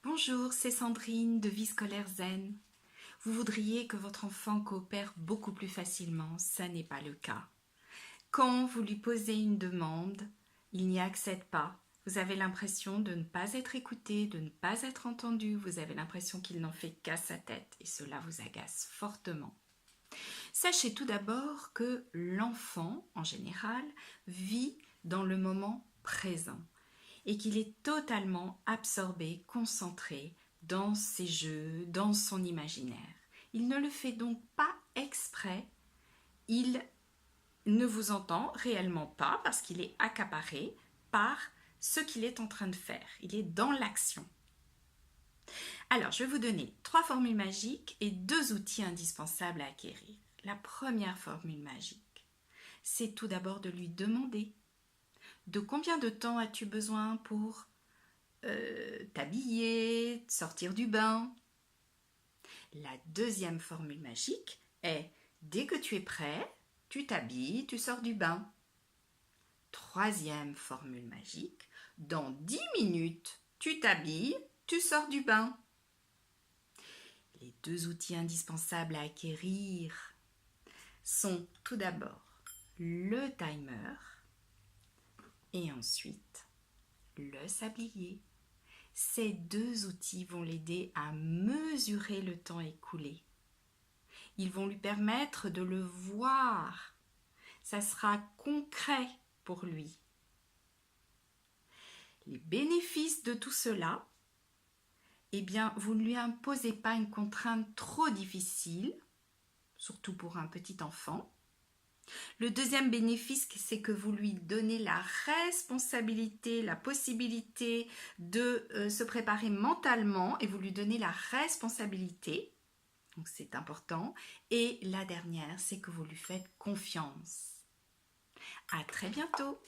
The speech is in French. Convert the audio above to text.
Bonjour, c'est Sandrine de Vie Scolaire Zen. Vous voudriez que votre enfant coopère beaucoup plus facilement, ça n'est pas le cas. Quand vous lui posez une demande, il n'y accède pas. Vous avez l'impression de ne pas être écouté, de ne pas être entendu. Vous avez l'impression qu'il n'en fait qu'à sa tête et cela vous agace fortement. Sachez tout d'abord que l'enfant, en général, vit dans le moment présent et qu'il est totalement absorbé, concentré dans ses jeux, dans son imaginaire. Il ne le fait donc pas exprès, il ne vous entend réellement pas parce qu'il est accaparé par ce qu'il est en train de faire. Il est dans l'action. Alors, je vais vous donner 3 formules magiques et 2 outils indispensables à acquérir. La première formule magique, c'est tout d'abord de lui demander de combien de temps as-tu besoin pour t'habiller, sortir du bain. La deuxième formule magique est dès que tu es prêt, tu t'habilles, tu sors du bain. Troisième formule magique, dans 10 minutes, tu t'habilles, tu sors du bain. Les 2 outils indispensables à acquérir sont tout d'abord le timer et ensuite le sablier. Ces 2 outils vont l'aider à mesurer le temps écoulé. Ils vont lui permettre de le voir. Ça sera concret pour lui. Les bénéfices de tout cela, eh bien, vous ne lui imposez pas une contrainte trop difficile, surtout pour un petit enfant. Le deuxième bénéfice, c'est que vous lui donnez la responsabilité, la possibilité de se préparer mentalement et vous lui donnez la responsabilité. Donc c'est important. Et la dernière, c'est que vous lui faites confiance. À très bientôt.